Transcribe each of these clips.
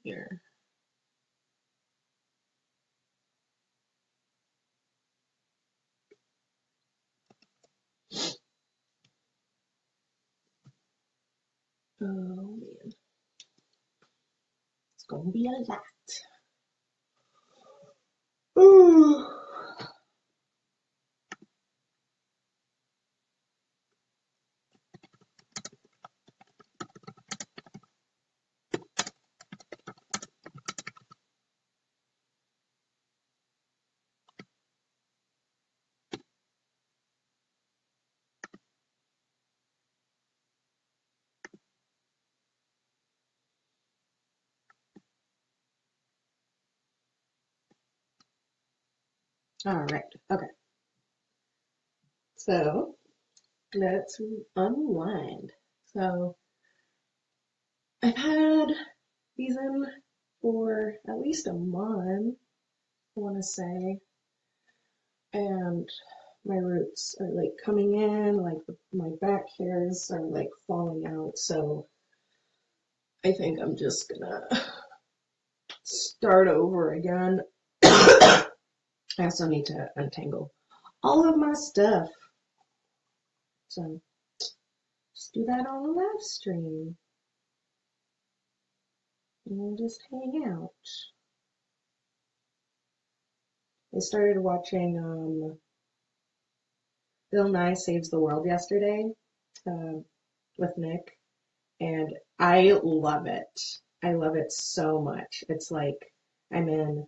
here. Oh man, it's gonna be a lot. Ooh. All right, okay. So let's unwind. So I've had these in for at least a month, I want to say, and my roots are like coming in, like my back hairs are like falling out. So I think I'm just gonna start over again. I also need to untangle all of my stuff. So just do that on the live stream and we'll just hang out. I started watching Bill Nye Saves the World yesterday with Nick, and I love it. I love it so much. It's like I'm in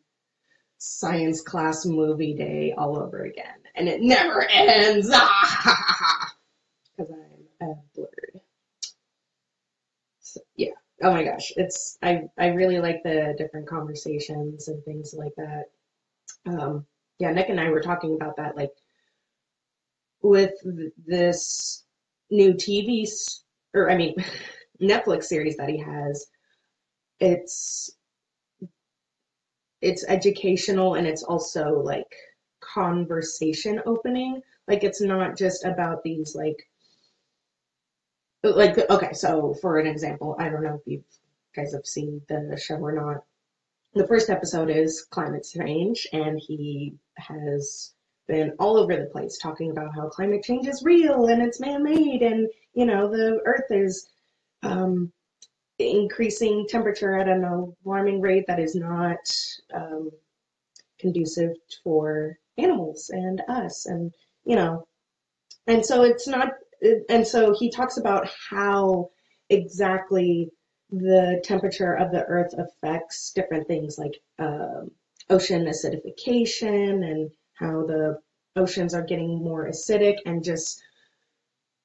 science class movie day all over again, and it never ends because I'm a blurred. So, yeah. Oh my gosh, I really like the different conversations and things like that. Yeah, Nick and I were talking about that, like with this new or I mean, Netflix series that he has. It's it's educational and it's also like conversation opening. Like it's not just about these like okay, so for an example, I don't know if you guys have seen the show or not. The first episode is climate change, and he has been all over the place talking about how climate change is real and it's man-made, and the Earth is um, increasing temperature at an alarming rate that is not um, conducive for animals and us, and you know, and so it's not, and so he talks about how exactly the temperature of the earth affects different things like ocean acidification and how the oceans are getting more acidic, and just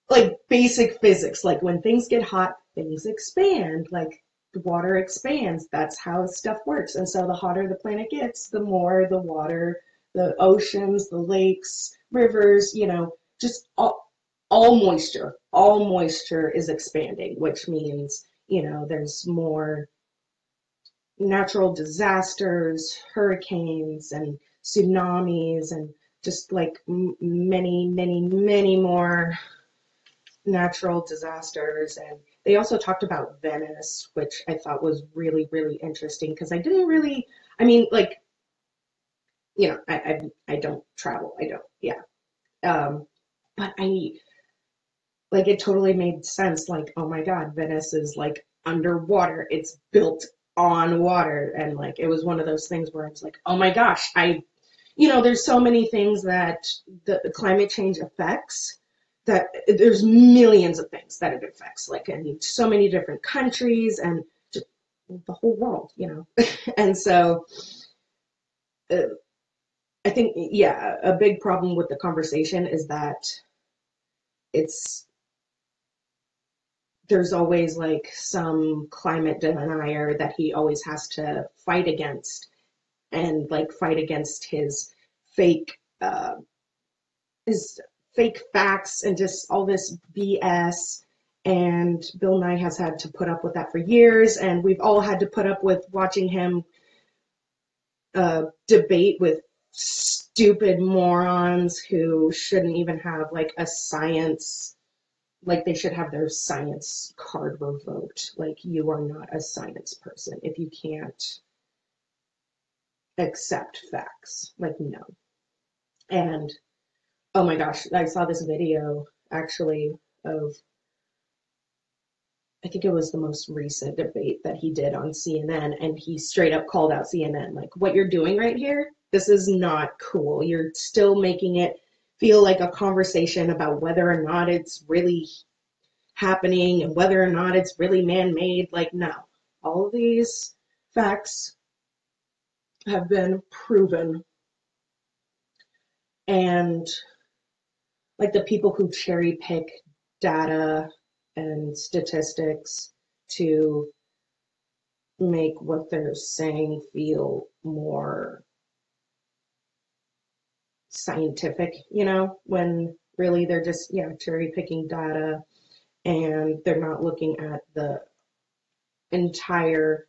like basic physics, like when things get hot, things expand, like the water expands. That's how stuff works. And so the hotter the planet gets, the more the water, the oceans, the lakes, rivers, just all moisture is expanding, which means, there's more natural disasters, hurricanes, and tsunamis, and just like many, many, many more natural disasters. And they also talked about Venice, which I thought was really, really interesting because I didn't really, I mean, like, I don't travel. I don't, yeah. But I, like, it totally made sense. Like, oh my God, Venice is like underwater. It's built on water. And like, it was one of those things where I was like, oh my gosh, there's so many things that the climate change affects, that there's millions of things that it affects, like in so many different countries and just the whole world. And so uh, I think, yeah, a big problem with the conversation is that it's there's always like some climate denier that he always has to fight against, and like fight against fake uh, his fake facts and just all this BS. And Bill Nye has had to put up with that for years, and we've all had to put up with watching him debate with stupid morons who shouldn't even have like a science like they should have their science card revoked. Like you are not a science person if you can't accept facts. Like no. And oh my gosh, I saw this video actually of, I think it was the most recent debate that he did on CNN, and he straight up called out CNN, like, what you're doing right here, this is not cool. You're still making it feel like a conversation about whether or not it's really happening and whether or not it's really man-made. Like, no. All of these facts have been proven. And like the people who cherry pick data and statistics to make what they're saying feel more scientific, when really they're just, cherry picking data and they're not looking at the entire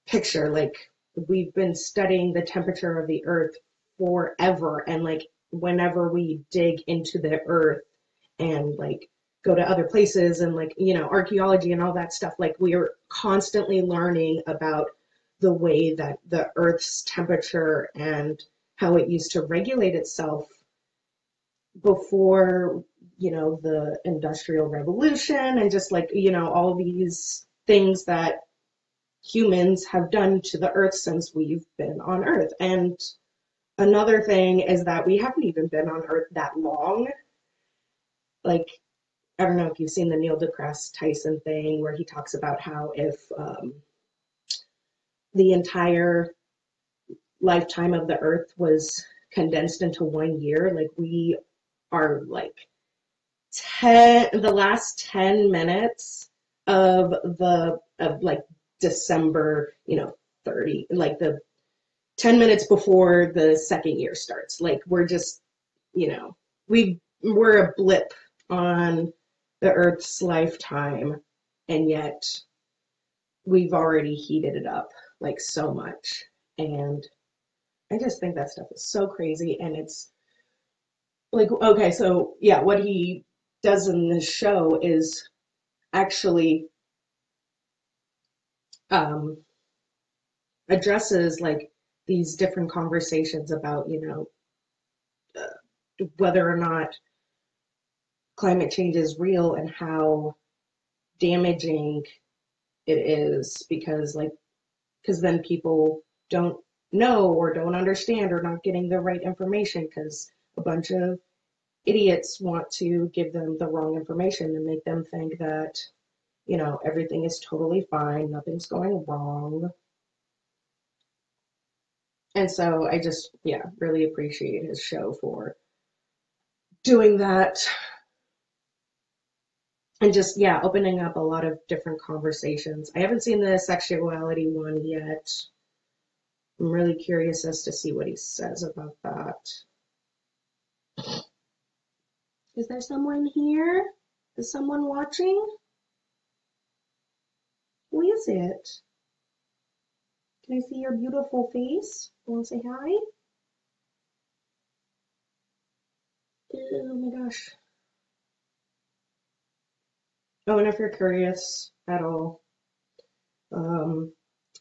picture. Like, we've been studying the temperature of the earth forever, and like whenever we dig into the earth and like go to other places and like archaeology and all that stuff, like we are constantly learning about the way that the earth's temperature and how it used to regulate itself before the industrial revolution, and just like all these things that humans have done to the earth since we've been on earth. And another thing is that we haven't even been on earth that long. Like, I don't know if you've seen the Neil deGrasse Tyson thing where he talks about how if the entire lifetime of the earth was condensed into 1 year, like we are like the last 10 minutes of like December 30, like the 10 minutes before the second year starts. Like we're just we're a blip on the earth's lifetime, and yet we've already heated it up like so much. And I just think that stuff is so crazy. And it's like, okay, so yeah, what he does in this show is actually addresses like these different conversations about whether or not climate change is real and how damaging it is, because then people don't know or don't understand or not getting the right information because a bunch of idiots want to give them the wrong information and make them think that everything is totally fine, nothing's going wrong. And so I just really appreciate his show for doing that, and just opening up a lot of different conversations. I haven't seen the sexuality one yet. I'm really curious as to see what he says about that. Is there someone here? Is someone watching? Who is it? Can I see your beautiful face? Want to say hi? Oh my gosh. Oh, and if you're curious at all,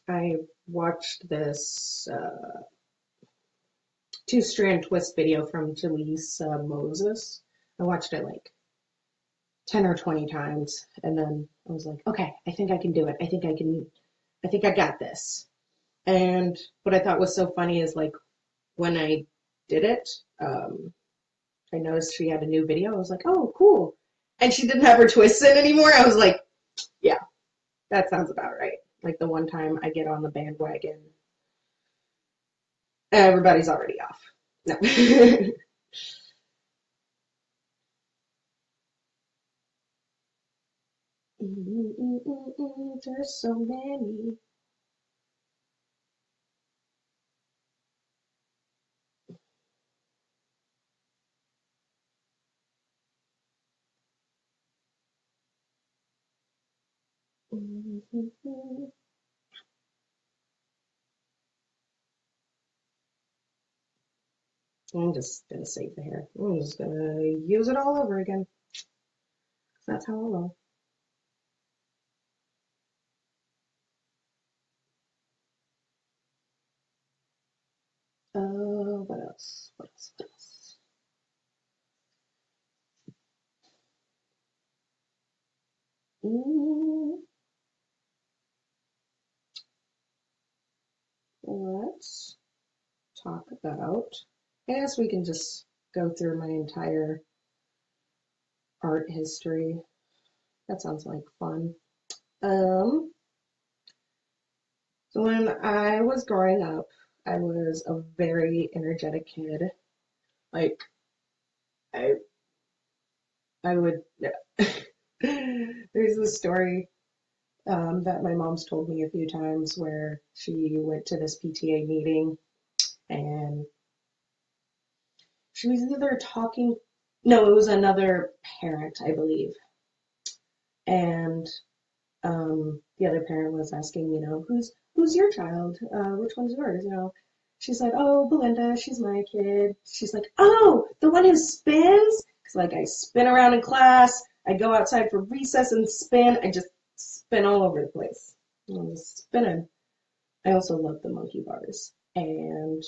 I watched this two-strand twist video from Jalise Moses. I watched it like 10 or 20 times, and then I was like, okay, I think I can do it. I think I got this. And what I thought was so funny is like when I did it, I noticed she had a new video. I was like, oh, cool. And she didn't have her twists in anymore. I was like, yeah, that sounds about right. Like the one time I get on the bandwagon, everybody's already off. No. There's so many. I'm just gonna save the hair. I'm just gonna use it all over again. That's how I roll. What else? What else? What else? Mm, let's talk about. I guess we can just go through my entire art history. That sounds like fun. Um, so when I was growing up, I was a very energetic kid. Like I, I would. There's this story that my mom's told me a few times where she went to this PTA meeting and she was either talking. No, it was another parent, I believe, and the other parent was asking, who's your child? Which one's yours? She's like, oh, Belinda, she's my kid. She's like, oh, the one who spins? Because like I spin around in class, I go outside for recess and spin. I just spin all over the place. I'm just spinning. I also love the monkey bars and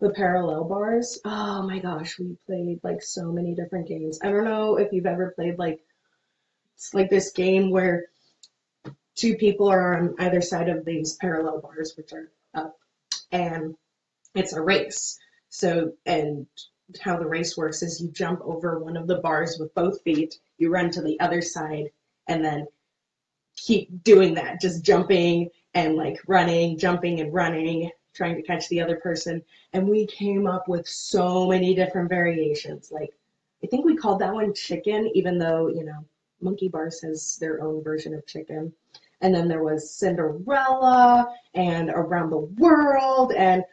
the parallel bars. Oh my gosh, we played like so many different games. I don't know if you've ever played like it's like this game where two people are on either side of these parallel bars, which are up, and it's a race. So, and how the race works is you jump over one of the bars with both feet, you run to the other side, and then keep doing that, just jumping and like running, jumping and running, trying to catch the other person. And we came up with so many different variations. Like, I think we called that one chicken, even though, Monkey Bars has their own version of chicken. And then there was Cinderella and Around the World. And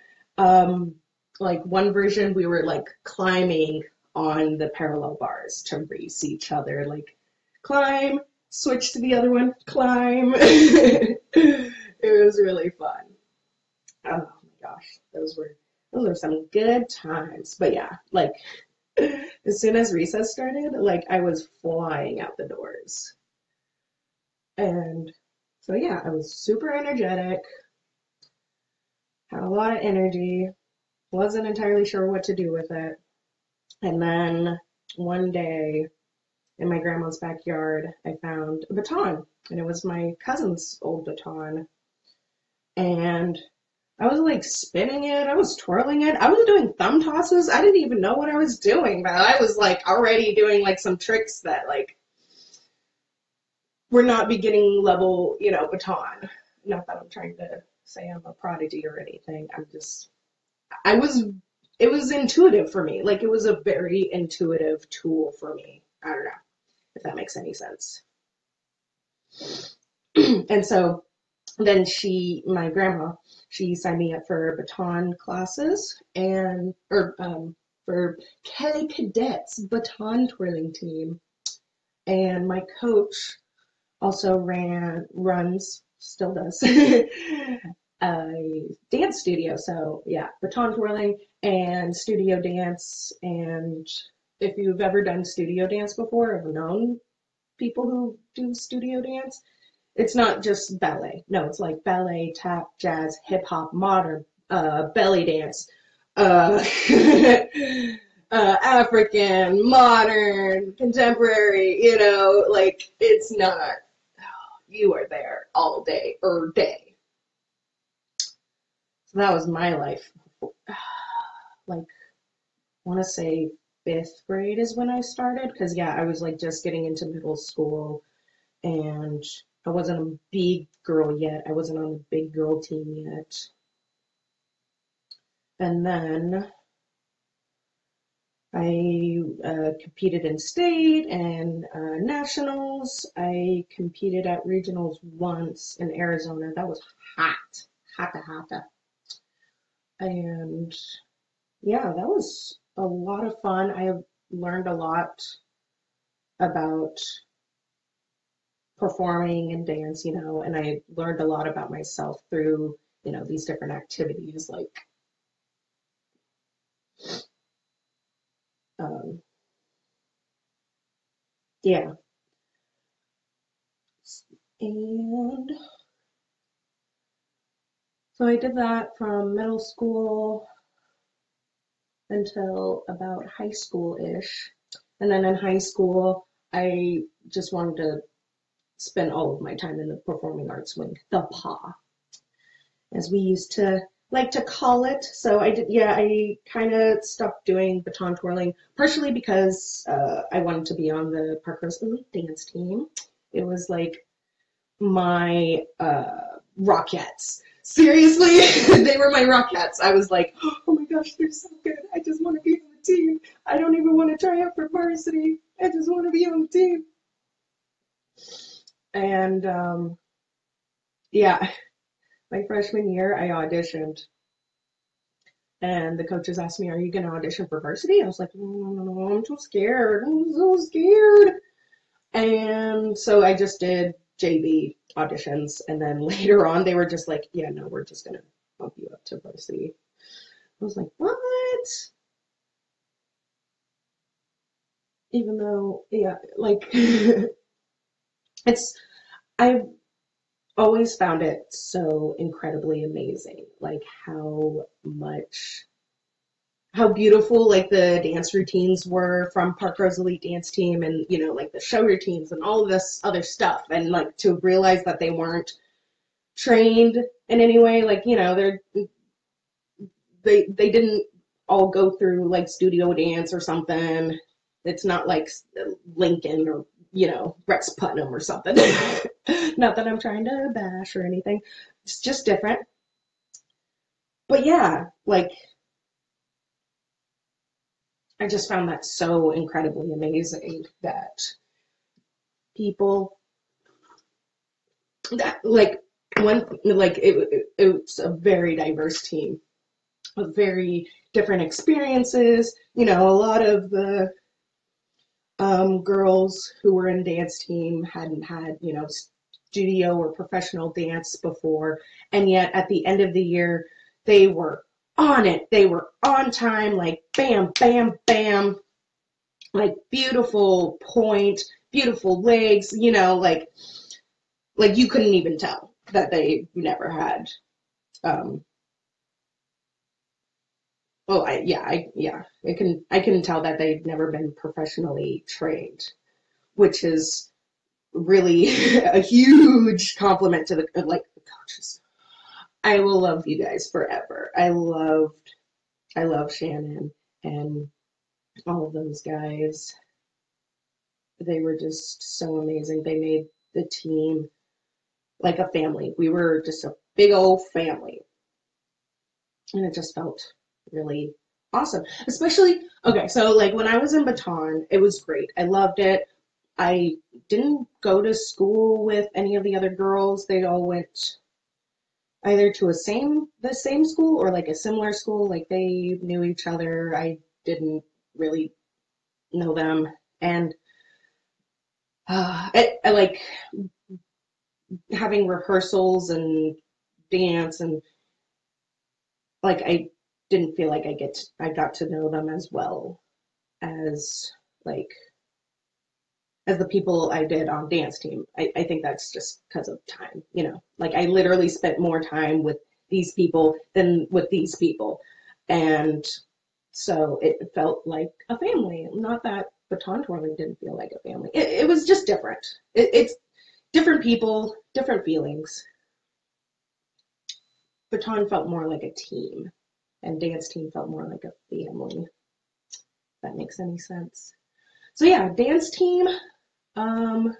like one version, we were like climbing on the parallel bars to race each other, like climb, switch to the other one, climb. It was really fun. Oh my gosh, those were some good times. But yeah, like as soon as recess started, like I was flying out the doors. And so yeah, I was super energetic, had a lot of energy, wasn't entirely sure what to do with it. And then one day in my grandma's backyard, I found a baton, and it was my cousin's old baton. And I was like spinning it, I was twirling it, I was doing thumb tosses. I didn't even know what I was doing, but I was like already doing like some tricks that like were not beginning level, baton. Not that I'm trying to say I'm a prodigy or anything. I was, it was intuitive for me. Like it was a very intuitive tool for me. I don't know if that makes any sense. And so then my grandma, she signed me up for baton classes for Kelly Cadets baton twirling team. And my coach also still does, a dance studio. So yeah, baton twirling and studio dance. And if you've ever done studio dance before or known people who do studio dance, it's not just ballet. No, it's like ballet, tap, jazz, hip hop, modern, belly dance, uh, African, modern, contemporary, like it's not, you are there all day or day. So that was my life. Like, I want to say fifth grade is when I started, because yeah, I was like just getting into middle school and I wasn't a big girl yet. I wasn't on the big girl team yet. And then I competed in state and nationals. I competed at regionals once in Arizona. That was hot, hot. And yeah, that was a lot of fun. I have learned a lot about performing and dance, and I learned a lot about myself through, these different activities like um, Yeah. And so I did that from middle school until about high school-ish. And then in high school, I just wanted to spend all of my time in the performing arts wing, the PA, as we used to like to call it. So I did, yeah, I kind of stopped doing baton twirling, partially because I wanted to be on the Parker's Elite Dance team. It was like my Rockettes. Seriously, they were my Rockettes. I was like, oh my gosh, they're so good. I just want to be on the team. I don't even want to try out for varsity. I just want to be on the team. And yeah, my freshman year, I auditioned. And the coaches asked me, are you going to audition for varsity? I was like, no, I'm too scared. I'm so scared. And so I just did JV auditions. And then later on, they were just like, yeah, no, we're just going to bump you up to varsity. I was like, what? Even though, yeah, like, it's, I've always found it so incredibly amazing, like how beautiful like the dance routines were from Parkrose Elite Dance Team, and you know, like the show routines and all of this other stuff, and like to realize that they weren't trained in any way, like, you know, they didn't all go through like studio dance or something. It's not like Lincoln or, you know, Rex Putnam or something. Not that I'm trying to bash or anything. It's just different. But yeah, like I just found that so incredibly amazing that people that like one like it's a very diverse team with very different experiences. You know, a lot of the girls who were in dance team hadn't had, you know, studio or professional dance before, and yet at the end of the year they were on it. They were on time, like bam, bam, bam, like beautiful point, beautiful legs, you know, like you couldn't even tell that they never had um well, I can tell that they've never been professionally trained, which is really a huge compliment to the like the coaches. I will love you guys forever. I love Shannon and all of those guys. They were just so amazing. They made the team like a family. We were just a big old family. And it just felt really awesome. Especially, okay, so like when I was in Baton, it was great. I loved it. I didn't go to school with any of the other girls. They all went either to the same school or like a similar school. Like they knew each other. I didn't really know them. And I like having rehearsals and dance, and like I didn't feel like I got to know them as well as like as the people I did on dance team. I think that's just because of time, you know. Like I literally spent more time with these people than with these people. And so it felt like a family. Not that baton twirling didn't feel like a family. It was just different. It's different people, different feelings. Baton felt more like a team, and dance team felt more like a family. If that makes any sense. So yeah, dance team. Um,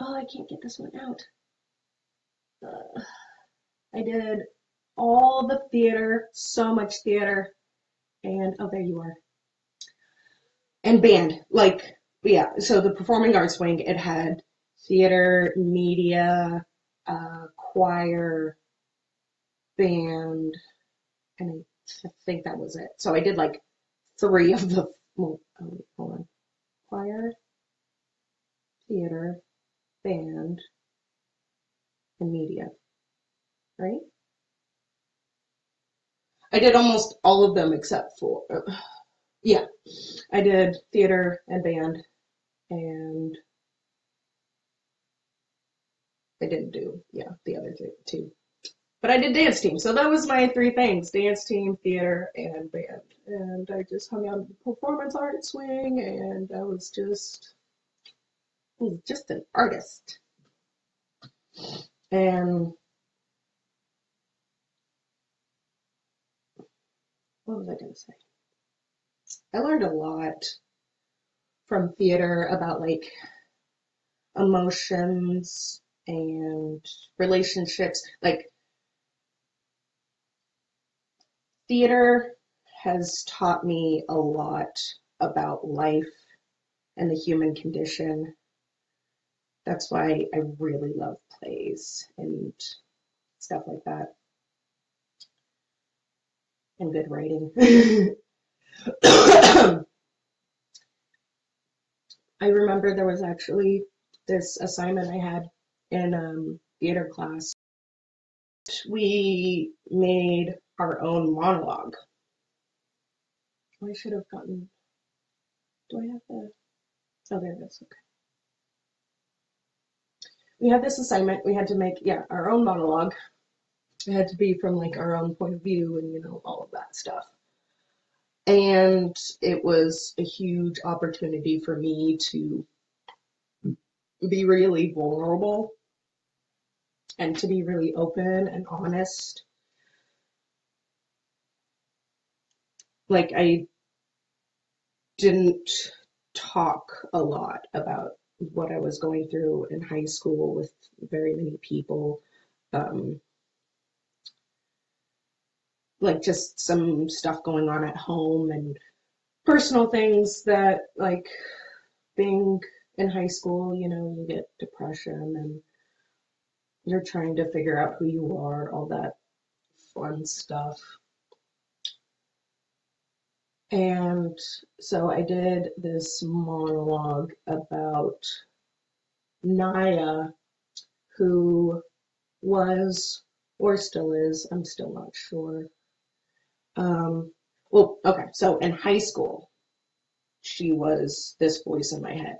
oh, I can't get this one out. I did all the theater, so much theater, and oh, there you are. And band, like, yeah. So the performing arts wing, it had theater, media, choir, band, and I think that was it. So I did like three of the, well, oh, hold on, choir, theater, band, and media, right? I did almost all of them except for Yeah, I did theater and band, and I didn't do, yeah, the other two. But I did dance team, so that was my three things: dance team, theater, and band. And I just hung out at the performance art swing, and I was just an artist. And what was I going to say? I learned a lot from theater about like emotions and relationships. Like theater has taught me a lot about life and the human condition. That's why I really love plays and stuff like that, and good writing. I remember there was actually this assignment I had in theater class. We made our own monologue. I should have gotten. Do I have the? Oh, there it is. Okay. We had this assignment. We had to make, yeah, our own monologue. It had to be from like our own point of view and, all of that stuff. And it was a huge opportunity for me to be really vulnerable and to be really open and honest. Like, I didn't talk a lot about what I was going through in high school with very many people. Um, like, just some stuff going on at home and personal things that, like, being in high school, you get depression and you're trying to figure out who you are, all that fun stuff. And so I did this monologue about Naya, who was, or still is, I'm still not sure. Well, okay, so in high school, she was this voice in my head,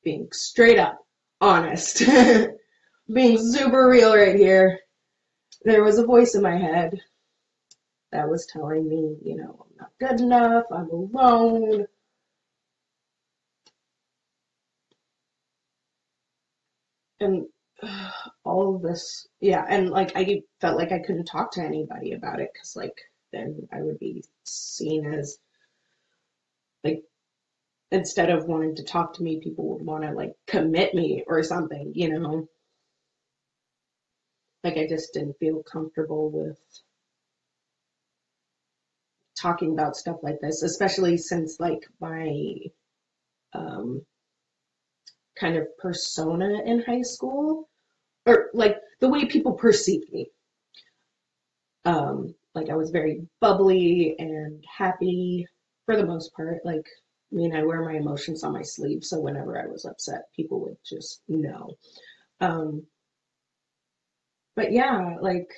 being straight up honest, being super real right here. There was a voice in my head that was telling me, I'm not good enough, I'm alone. And all of this, yeah, and like I felt like I couldn't talk to anybody about it because like then I would be seen as like, instead of wanting to talk to me, people would want to like commit me or something. Like I just didn't feel comfortable with talking about stuff like this, especially since like my um kind of persona in high school, or like the way people perceived me. Like I was very bubbly and happy for the most part. Like, I mean, I wear my emotions on my sleeve, so whenever I was upset, people would just know. Um, but yeah, like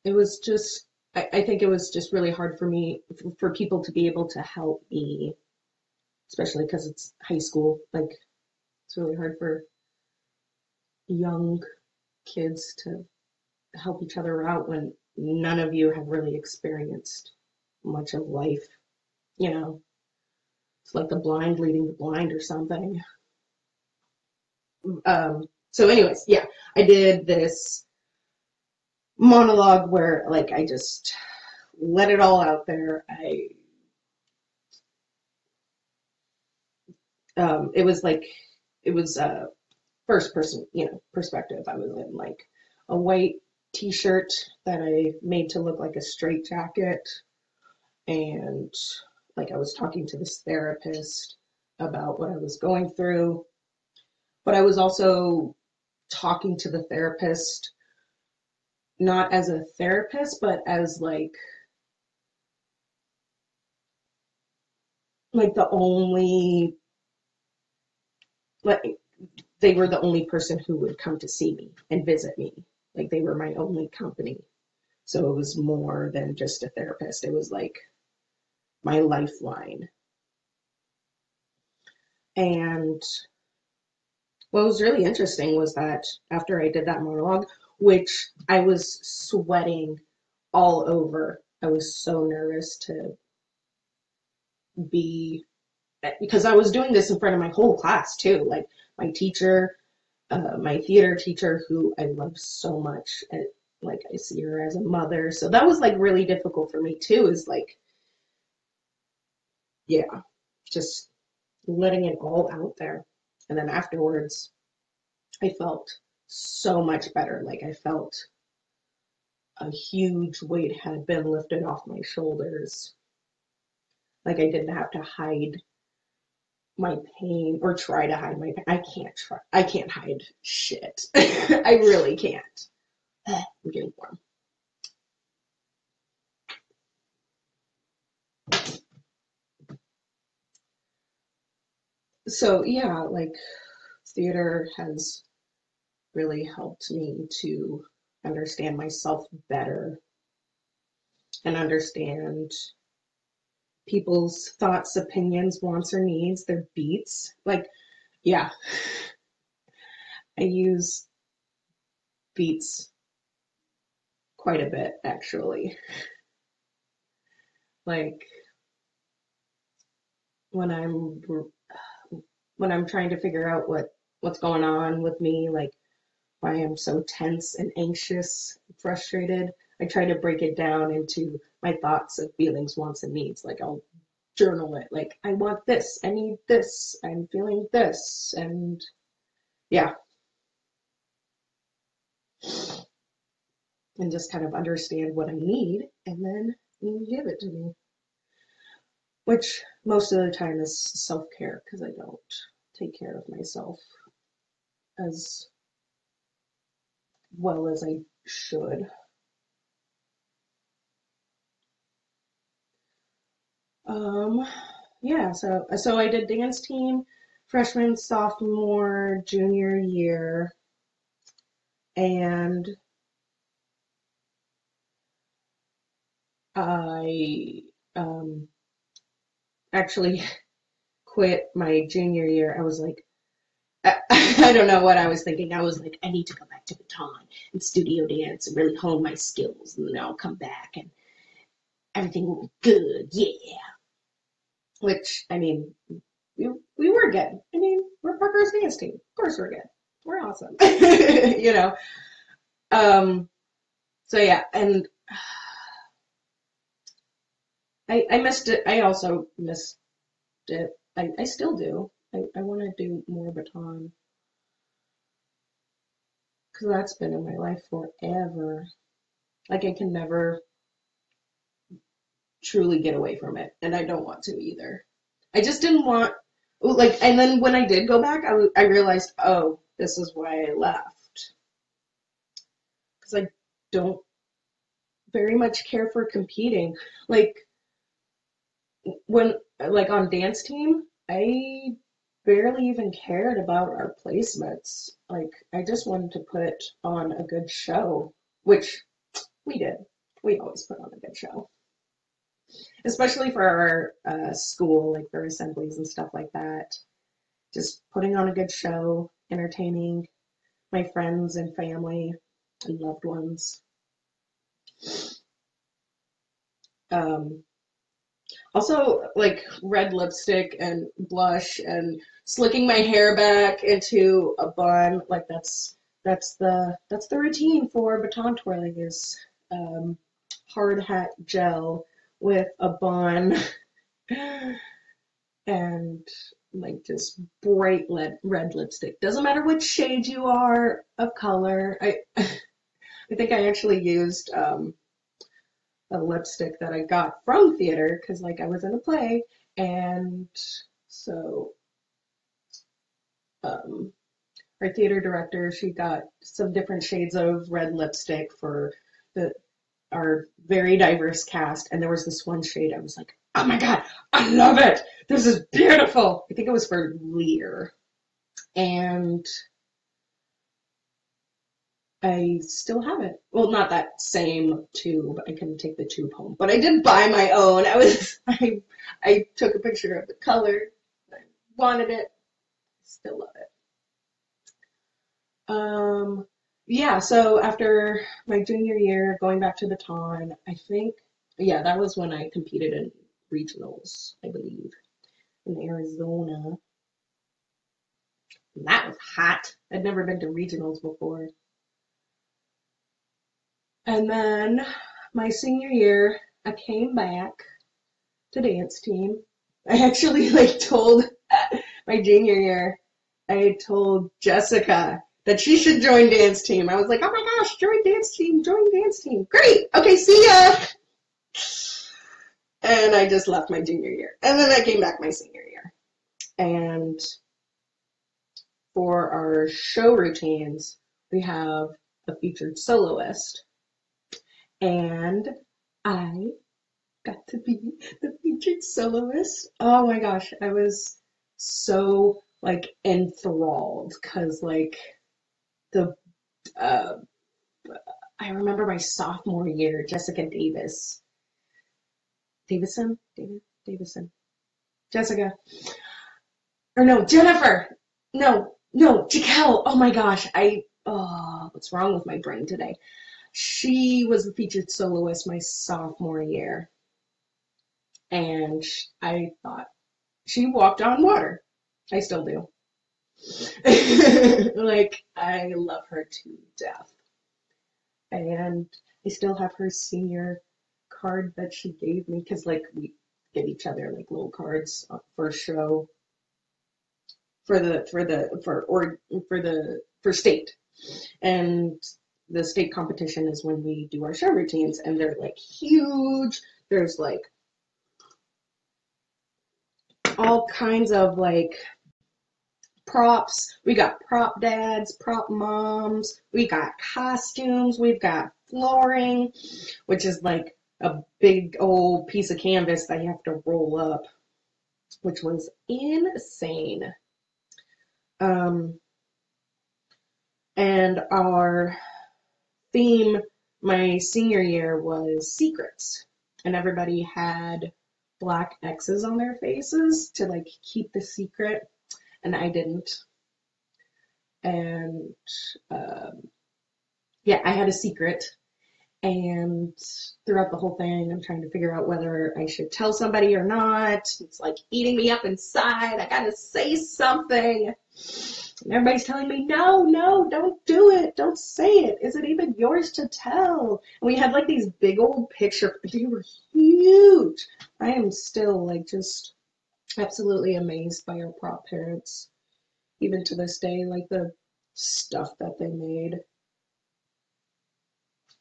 it was just, I think it was just really hard for me, for people to be able to help me, especially because it's high school. Like, it's really hard for young kids to help each other out when none of you have really experienced much of life. It's like the blind leading the blind or something. So, anyways, yeah, I did this monologue where, like, I just let it all out there. It was like, it was a first person, perspective. I was in like a white t-shirt that I made to look like a straight jacket, and like I was talking to this therapist about what I was going through, but I was also talking to the therapist not as a therapist, but as like the only, like they were the only person who would come to see me and visit me. Like they were my only company. So it was more than just a therapist. It was like my lifeline. And what was really interesting was that after I did that monologue, which I was sweating all over, I was so nervous to be, because I was doing this in front of my whole class too, like my teacher, my theater teacher, who I love so much, and like I see her as a mother. So that was like really difficult for me too, is like, yeah, just letting it all out there. And then afterwards, I felt so much better. Like I felt a huge weight had been lifted off my shoulders. Like I didn't have to hide my pain or try to hide my pain. I can't hide shit. I really can't. I'm getting warm. So yeah, like theater has really helped me to understand myself better and understand people's thoughts, opinions, wants, or needs, their beats. Like, yeah, I use beats quite a bit actually. Like when I'm trying to figure out what's going on with me, like why I'm so tense and anxious, frustrated, I try to break it down into my thoughts and feelings, wants, and needs. Like I'll journal it. Like I want this, I need this, I'm feeling this, and yeah, and just kind of understand what I need, and then you give it to me. Which most of the time is self-care because I don't take care of myself as well as I should. Um, yeah, so I did dance team freshman, sophomore, junior year, and I actually quit my junior year. I was like, I don't know what I was thinking. I was like, I need to go back to baton and studio dance and really hone my skills, and then I'll come back and everything will be good. Yeah. Which, I mean, we were good. I mean, we're Parker's dance team. Of course we're good. We're awesome. You know. So yeah, and I missed it. I also missed it. I still do. I want to do more baton because that's been in my life forever. Like I can never truly get away from it, and I don't want to either. I just didn't want like, and then when I did go back, I realized, oh, this is why I left because I don't very much care for competing. Like when like on dance team, I barely even cared about our placements. Like I just wanted to put on a good show, which we did. We always put on a good show, especially for our school, like for assemblies and stuff like that. Just putting on a good show, entertaining my friends and family and loved ones. Um, Also, like red lipstick and blush and slicking my hair back into a bun, like that's the routine for baton twirling is hard hat gel with a bun and like just bright red lipstick. Doesn't matter which shade you are of color. I think I actually used a lipstick that I got from theater because like I was in a play, and so um, our theater director, she got some different shades of red lipstick for the our very diverse cast, and there was this one shade I was like, oh my god, I love it, this is beautiful. I think it was for Lear, and I still have it. Well, not that same tube. I couldn't take the tube home, but I did buy my own. I took a picture of the color. I wanted it. Still love it. Yeah, so after my junior year, going back to the ton, I think, yeah, that was when I competed in regionals, I believe, in Arizona. And that was hot. I'd never been to regionals before. And then my senior year, I came back to dance team. I actually told my junior year, I told Jessica that she should join dance team. I was like, oh my gosh, join dance team, join dance team. Great. Okay, see ya. And I just left my junior year. And then I came back my senior year. And for our show routines, we have a featured soloist. And I got to be the featured soloist. Oh my gosh, I was so enthralled because the I remember my sophomore year, Jessica Jessica, or no, Jennifer, no, Jaquel. Oh my gosh, what's wrong with my brain today? She was the featured soloist my sophomore year, and I thought she walked on water. I still do. I love her to death. And I still have her senior card that she gave me because we give each other little cards for show for state. And the state competition is when we do our show routines, and they're huge. There's all kinds of props. We got prop dads, prop moms, we got costumes, we've got flooring, which is a big old piece of canvas that you have to roll up, which was insane. And our theme my senior year was secrets, and everybody had black X's on their faces to keep the secret, and I didn't. And yeah, I had a secret, and throughout the whole thing, I'm trying to figure out whether I should tell somebody or not. It's eating me up inside. I gotta say something. And everybody's telling me, no, don't do it. Don't say it. Is it even yours to tell? And we had these big old pictures. They were huge. I am still just absolutely amazed by our prop parents. Even to this day, the stuff that they made.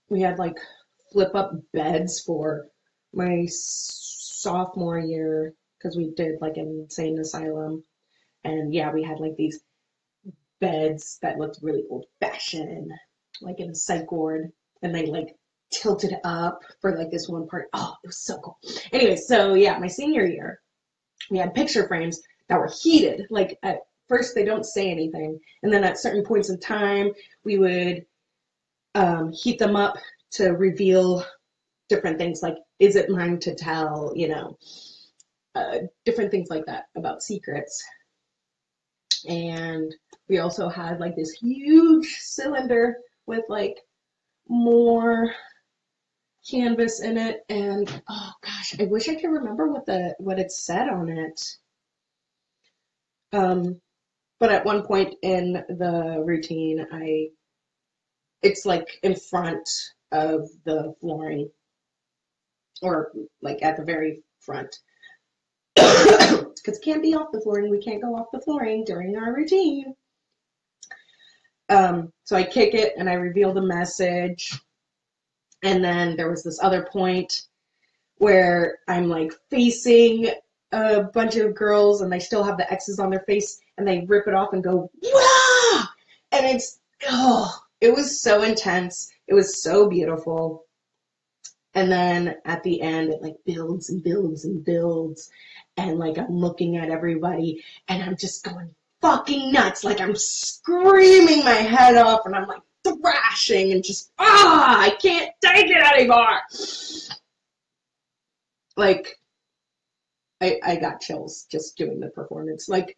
We had flip up beds for my sophomore year because we did an insane asylum. And yeah, we had these beds that looked really old fashioned, in a psych ward, and they tilted up for this one part. Oh, it was so cool. Anyway, so yeah, my senior year, we had picture frames that were heated. At first they don't say anything, and then at certain points in time we would heat them up to reveal different things, is it mine to tell, different things like that about secrets. And we also had this huge cylinder with more canvas in it, and oh gosh, I wish I could remember what it said on it. But at one point in the routine, it's in front of the flooring, or at the very front. Because it can't be off the flooring. We can't go off the flooring during our routine. So I kick it and I reveal the message. And then there was this other point where I'm facing a bunch of girls and they still have the X's on their face, and they rip it off and go, "Wah!" And it was so intense. It was so beautiful. And then at the end, it builds and builds and builds. And I'm looking at everybody and I'm just going fucking nuts. I'm screaming my head off, and I'm thrashing and just, I can't take it anymore. Like, I got chills just doing the performance. Like,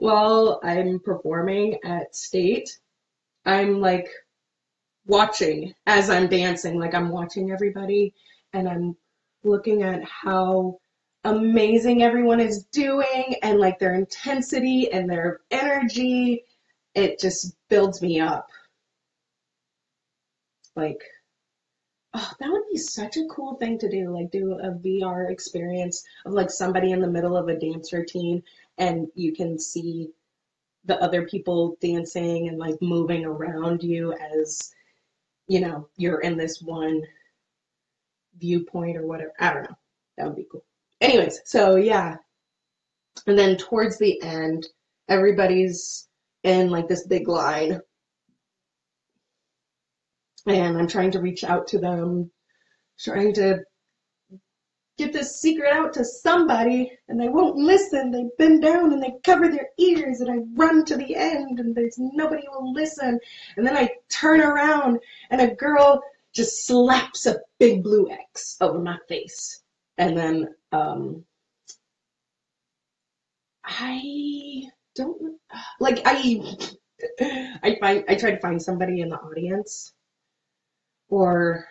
while I'm performing at State, I'm like watching as I'm dancing, like I'm watching everybody and I'm looking at how amazing everyone is doing and like their intensity and their energy. It just builds me up. Like, oh, that would be such a cool thing to do, like do a VR experience of like somebody in the middle of a dance routine and you can see the other people dancing and like moving around you as, you're in this one viewpoint or whatever. I don't know. That would be cool. Anyways, so yeah. And then towards the end, everybody's in like this big line and I'm trying to reach out to them, trying to get this secret out to somebody, and they won't listen. They bend down and they cover their ears, and I run to the end, and there's nobody who will listen. And then I turn around, and a girl just slaps a big blue X over my face. And then I don't like I try to find somebody in the audience or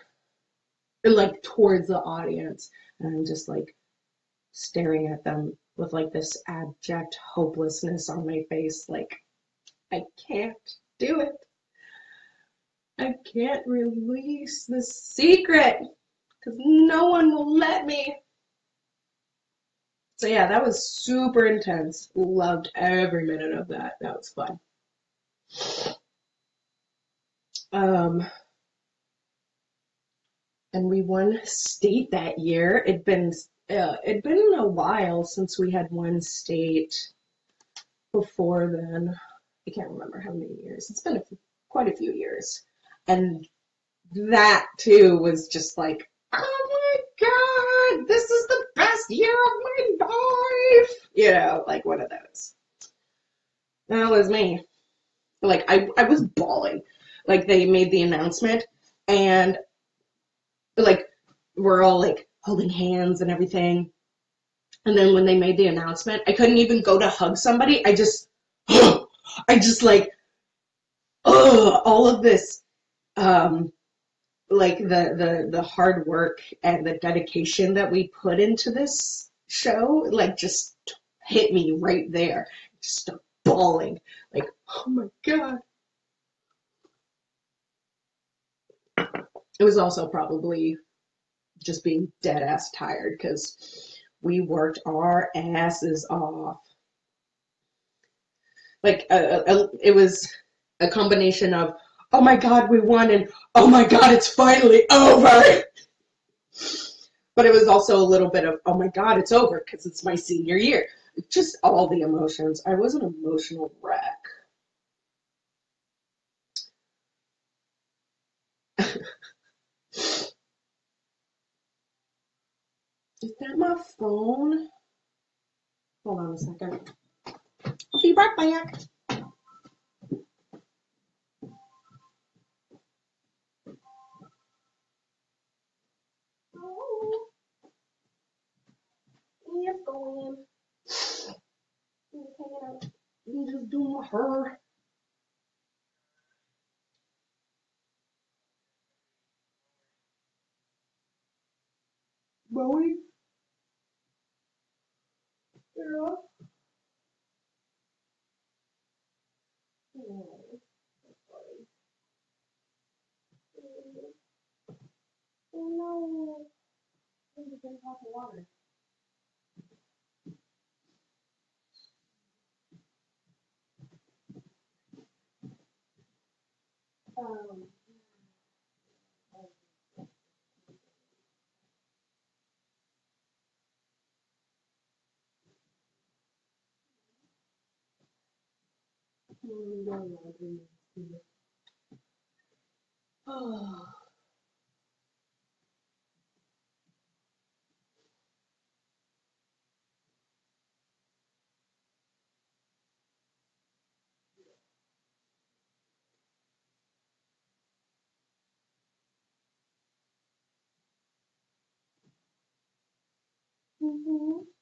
like towards the audience, and I'm just like staring at them with like this abject hopelessness on my face, like I can't do it. I can't release the secret because no one will let me. So yeah, that was super intense. Loved every minute of that. That was fun. And we won state that year. It'd been a while since we had won state before then. I can't remember how many years. It's been quite a few years. And that too was just like, oh my God, this is the best year of my life. Like one of those. That was me. Like I was bawling. Like they made the announcement and like we're all like holding hands and everything. And then when they made the announcement, I couldn't even go to hug somebody. I just like, all of this, like the hard work and the dedication that we put into this show, like just hit me right there. Just started bawling, like, oh my God. It was also probably just being dead ass tired because we worked our asses off. Like it was a combination of, oh my God, we won, and oh my God, it's finally over. But it was also a little bit of, oh my God, it's over because it's my senior year. Just all the emotions. I was an emotional wreck. Is that my phone? Hold on a second. I'll be right back. Oh, yeah, going. I'm just doing my hair. Bowie? Yeah. Oh, no. I need to drink hot water. Um, oh. Mhm.